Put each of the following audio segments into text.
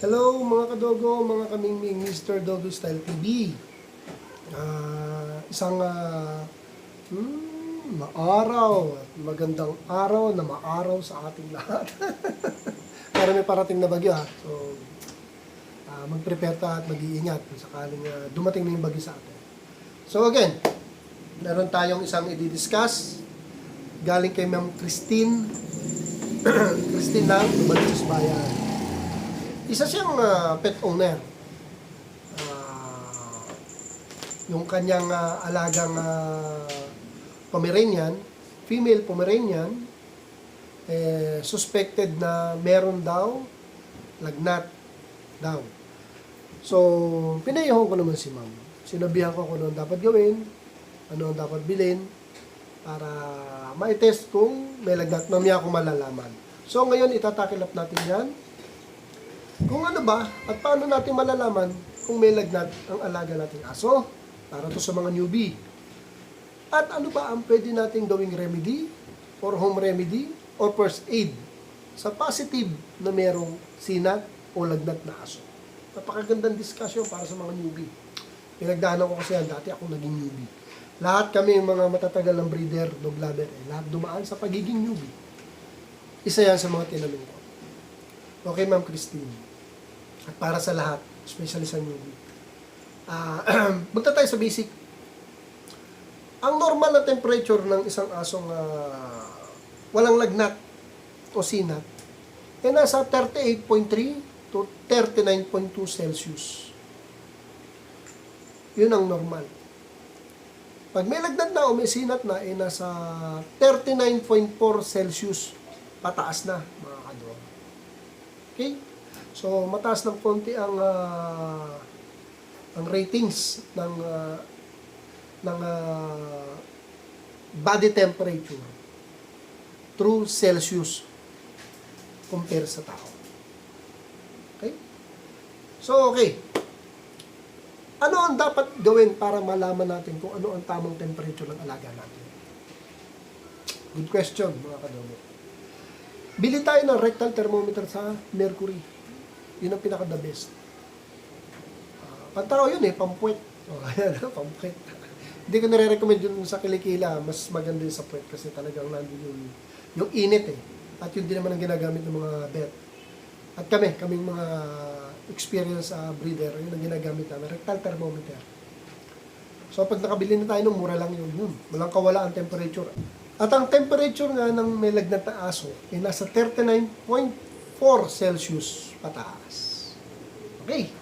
Hello mga kadogo, mga kamingming Mr. Dogo Style TV. Isang maaraw at magandang araw na maaraw sa ating lahat. Para may parating na bagyo ha. So, mag-prepare ta at mag-iingat kung sakaling dumating na yung bagyo sa atin. So again, meron tayong isang i-discuss galing kay Ma'am Christine. Christine lang, Lumalis Bayan. Isa siyang pet owner. Yung kanyang alagang Pomeranian, female Pomeranian, suspected na meron daw lagnat daw. So, pinayahon ko naman si ma'am. Sinabihan ko kung ano dapat gawin, ano ang dapat bilhin, para ma-test kung may lagnat. Mamaya ko malalaman. So, ngayon itatakilap natin yan. Kung ano ba at paano natin malalaman kung may lagnat ang alaga nating aso para to sa mga newbie. At ano ba ang pwede nating gawing remedy or home remedy or first aid sa positive na merong sinat o lagnat na aso. Napakagandang discussion para sa mga newbie. Pinagdaanan ko kasi yan, dati ako naging newbie. Lahat kami mga matatagal ng breeder, dog lover, lahat dumaan sa pagiging newbie. Isa yan sa mga tinanong ko. Okay, Ma'am Christine. At para sa lahat, especially sa newbie. Punta tayo sa basic. Ang normal na temperature ng isang asong walang lagnat o sinat ay nasa 38.3 to 39.2 Celsius. Yun ang normal. Pag may lagnat na o may sinat na, ay nasa 39.4 Celsius pataas na, mga kadroga. Okay? So, mataas ng konti ang ratings ng body temperature through Celsius compare sa tao. Okay? So, okay. Ano ang dapat gawin para malaman natin kung ano ang tamang temperature ng alaga natin? Good question, mga kadogo. Bili tayo ng rectal thermometer sa Mercury. Yun ang pinaka-the best. Pantaraw yun pampuwet. Ayan, pampuwet. Hindi ko nare-recommend yun sa kilikila. Mas maganda yun sa puwet kasi talagang nandun yung init At yun din naman ang ginagamit ng mga vet. At kaming mga experience breeder, yun ang ginagamit namin. Rectal thermometer. So pag nakabili na tayo, mura lang yun. Walang kawala ang temperature. At ang temperature nga ng may lagnat na aso ay nasa 39.4 Celsius pataas. Okay.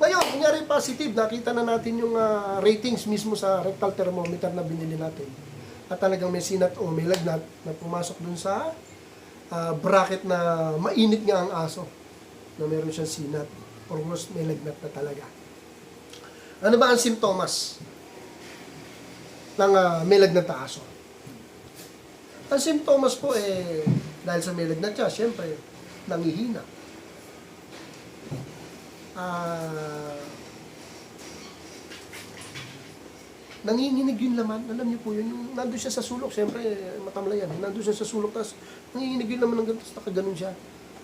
Ngayon, kunyari positive, nakita na natin yung ratings mismo sa rectal thermometer na binili natin. At talagang may sinat o may lagnat na pumasok dun sa bracket na mainit nga ang aso. Na meron siyang sinat. Almost may lagnat na talaga. Ano ba ang simptomas ng may lagnat na aso? Ang simptomas po dahil sa may lagnat siya, syempre, nangihina. Nanginginig yung laman. Alam niyo po yun. Yung nandun siya sa sulok. Siyempre, matamlay yan. Nandun siya sa sulok. Tapos, nanginginig yung laman ng ganito. Tapos, nakaganon siya.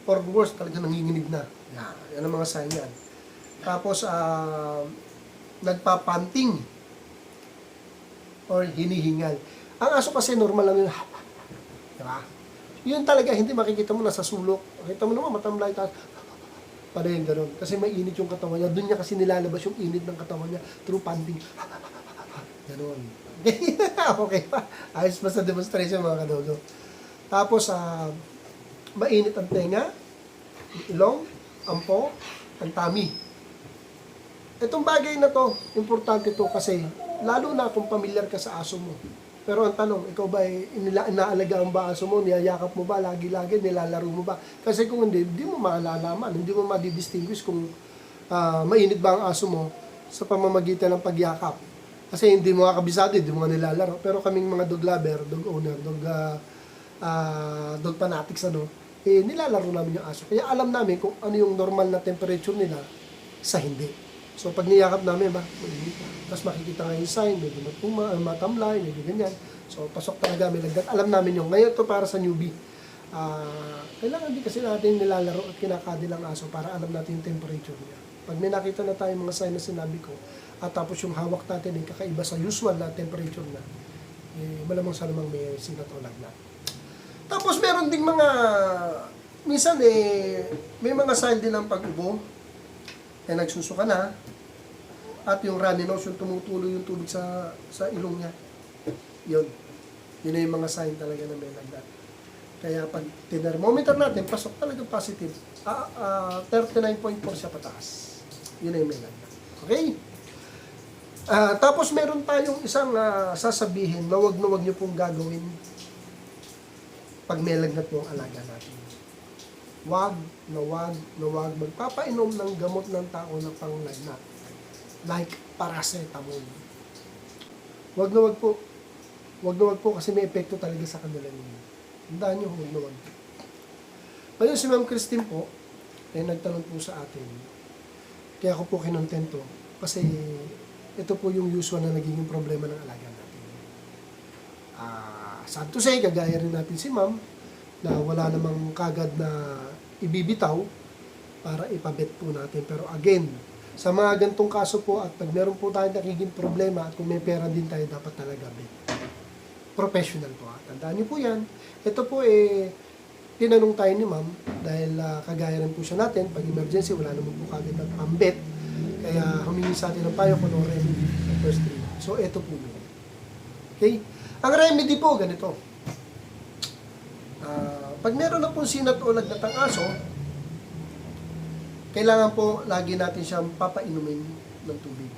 Or worse, talaga nanginginig na. Yan ang mga sign yan. Tapos, nagpapanting. Or hinihingal. Ang aso kasi normal lang yun. Diba? Yun talaga, hindi makikita mo nasa sulok. Makita mo naman, matamlay. Tapos, paano yung gano'n? Kasi mainit yung katawan niya. Doon niya kasi nilalabas yung init ng katawan niya through panting. Gano'n. Okay pa. Ayos pa sa demonstration, mga kadogo. Tapos, mainit ang tenga, ilong, ampo, ang tummy. Itong bagay na to, importante to kasi lalo na kung familiar ka sa aso mo. Pero ang tanong, ikaw ba inaalagaan ba aso mo? Niyayakap mo ba? Lagi-lagi nilalaro mo ba? Kasi kung hindi mo malalaman, hindi mo madidistinguish kung mainit ba ang aso mo sa pamamagitan ng pagyakap. Kasi hindi mo kabisado, hindi mo nilalaro. Pero kaming mga dog lover, dog owner, dog fanatics, nilalaro namin yung aso. Kaya alam namin kung ano yung normal na temperature nila sa hindi. So, pag niyakap namin, tapos makikita nga yung sign, medyo matamlay, medyo ganyan. So, pasok talaga, may lagnat. Alam namin yung, ngayon to para sa newbie. Kailangan din kasi natin nilalaro at kinakadil ang aso para alam natin yung temperature niya. Pag may nakita na tayong mga sign na sinabi ko, at tapos yung hawak natin ay kakaiba sa usual na temperature na, malamang sa namang may sinat o lagnat. Tapos meron ding mga, minsan may mga sign din ng pag-ubo, nagsusuka na, at yung runny nose, yung tumutuloy yung tubig sa ilong niya. Yun na yung mga sign talaga na may lagnat. Kaya pag thermometer natin, pasok talaga positive. 39.4 siya pataas. Yun na yung may lagnat. Okay? Tapos meron tayong isang sasabihin na wag nyo pong gagawin pag may lagnat mo ang alaga natin. Wag magpapainom ng gamot ng tao na panglagnat. Like paracetamol. Wag na wag po kasi may epekto talaga sa kanila ninyo. Tandaan nyo, wag na wag. Ngayon si Ma'am Christine po, nagtanong po sa atin. Kaya ako po kinontento kasi ito po yung usual na nagiging problema ng alaga natin. Sad to say, kagaya rin natin si Ma'am na wala namang kagad na ibibitaw para ipabet po natin. Pero again, sa mga gantong kaso po at pag meron po tayong nagiging problema at kung may pera din tayo, dapat talaga bet. Professional po. Tandaan niyo po yan. Ito po tinanong tayo ni Ma'am dahil kagaya rin po siya natin, pag emergency, wala naman po kagad ng pambet. Kaya humingi sa atin ng payo kung ano remedy sa first 3 months. So, ito po yun. Okay? Ang remedy po, ganito. Pag meron na pong sinat o lagnat ang aso, kailangan po lagi natin siyang papainumin ng tubig.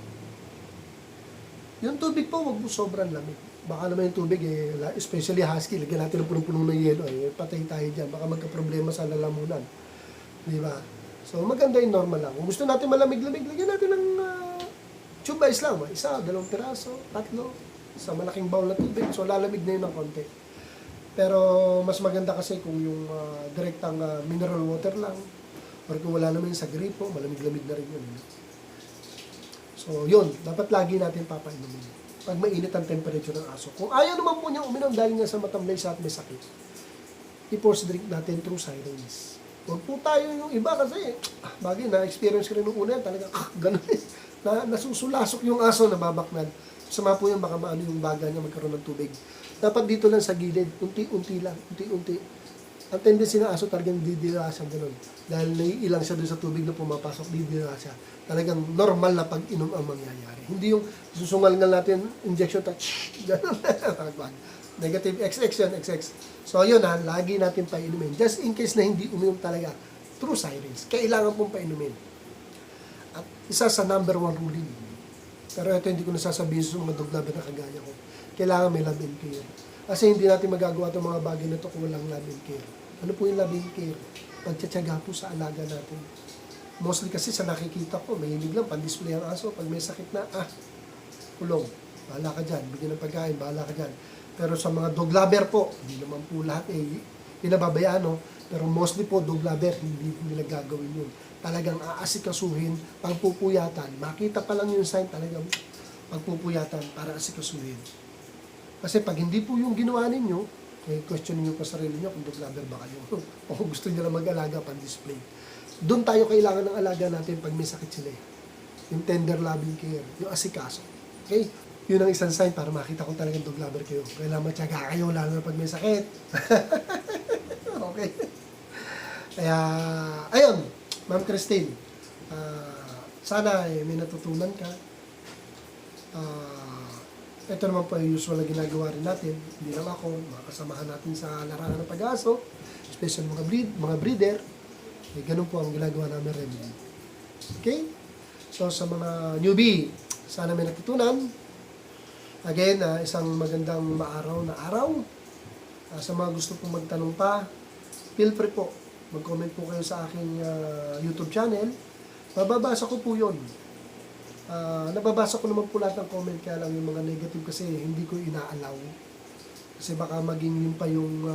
Yung tubig po, wag po sobrang lamig. Baka naman yung tubig, especially husky, lagyan natin ng punong-punong ng yelo, patay tayo dyan. Baka magka-problema sa lalamunan. Di ba? So, maganda yung normal lang. Kung gusto natin malamig-lamig, lagyan natin ng tube ice lang. 1, 2 piraso, 3, sa malaking bowl na tubig. So, lalamig na yun ng konti. Pero, mas maganda kasi kung yung direktang mineral water lang, or kung wala naman sa gripo, malamig-lamig na rin yun. So, yun. Dapat lagi natin papainumin pag mainit ang temperature ng aso. Kung ayaw naman po niya uminom dahil nga sa matamlay siya at may sakit, i-force drink natin through silence. Huwag po tayo yung iba kasi, bagay na, experience ko rin nung una yan, talaga, ganun nasusulasok yung aso, nababaknad. Sama po yan, baka maano yung baga niya magkaroon ng tubig. Dapat dito lang sa gilid, unti-unti lang, unti-unti. Ang tendency ng aso talagang didira siya ganun. Dahil naiilang siya doon sa tubig na pumapasok, didira siya. Talagang normal na pag-inom ang mangyayari. Hindi yung susungal-ngal natin, injection, ganun. Negative XX yan, XX. So yun lagi natin painumin. Just in case na hindi uminom talaga, through silence. Kailangan pong painumin. At isa sa number 1 ruling. Pero ito hindi ko nasasabihin sa mga dog lover na kagaya ko. Kailangan may love and care. Kasi hindi natin magagawa itong mga bagay na ito kung walang love and care. Ano po yung love and care? Pagtsatsaga po sa alaga natin. Mostly kasi sa nakikita ko, mahilig lang, pan-display ang aso. Pag may sakit na, kulong. Bahala ka dyan. Bigyan ng pagkain, bahala ka dyan. Pero sa mga dog lover po, hindi naman po lahat pinababayaan, no? Pero mostly po, dog lover, hindi nila gagawin yun. Talagang aasikasuhin, pagpupuyatan. Makita pa lang yung sign, talagang pagpupuyatan para asikasuhin. Kasi pag hindi po yung ginawa ninyo, question niyo pa sarili niyo kung dog lover ba kayo. O kung gusto niyo lang mag-alaga, pan-display. Doon tayo kailangan ng alaga natin pag may sakit sila. Yung tender loving care, yung asikaso. Okay? Yun ang isang sign para makita kung talagang dog lover kayo. Kailangan matyaga kayo, lalo na pag may sakit. Okay? Kaya, ayun, Ma'am Christine, sana may natutunan ka. Ito naman po yung usual na ginagawa rin natin. Hindi lang ako, mga kasamahan natin sa larangan ng pag-aso, especially mga breeder. Ganun po ang ginagawa namin remedy. Okay? So, sa mga newbie, sana may natutunan. Again, isang magandang maaraw na araw. Sa mga gusto pong magtanong pa, feel free po. Mag-comment po kayo sa aking YouTube channel. Mababasa ko po yun. Nababasa ko naman po lahat ng comment, kaya lang yung mga negative kasi hindi ko inaalaw. Kasi baka maging yun pa yung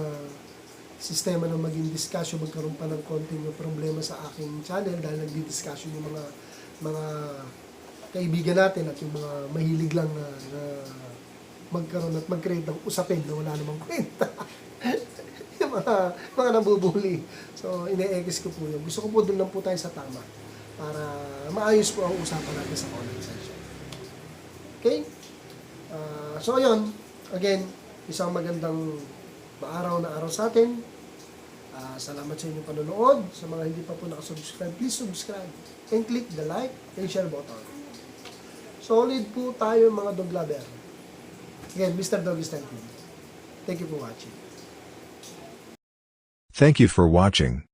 sistema ng maging discussion, magkaroon pa ng konting problema sa aking channel dahil nagdi-discussion yung mga kaibigan natin at yung mga mahilig lang na magkaroon at mag-create ng usapin na wala namang kwenta. Yung mga nambubuli. So, ine-ekis ko po yun. Gusto ko po doon lang po tayo sa tama para maayos po ang usapan natin sa comment section. Okay? So, ayun. Again, isang magandang maaraw na araw sa atin. Salamat sa inyong panonood. Sa mga hindi pa po nakasubscribe, please subscribe and click the like and share button. Solid po tayo mga dog lover. Again, Mr. Doggy Style TV. Thank you for watching. Thank you for watching.